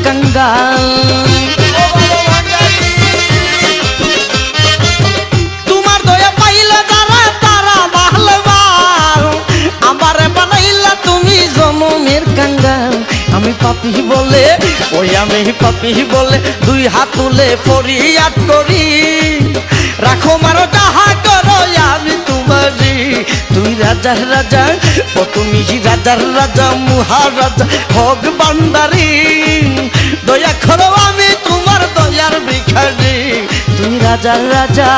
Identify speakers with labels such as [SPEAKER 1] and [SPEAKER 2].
[SPEAKER 1] কাঙ্গাল। তোমার দয়া পাইলে যারা তারা ভালবাল, আমারে বানাইলা তুমি জনমের কাঙ্গাল। আমি পাপী বলে, ওই আমি পাপী বলে দুই হাত তুলে ফরিয়াদ করি, রাখো মারো যাহা করো আমি তোমারি। তুই রাজার রাজা, ও তুমি রাজার রাজা, মহারাজা হক বান্দারি, দয়া করো আমি তোমার দয়ার ভিখারি। তুই রাজার রাজা।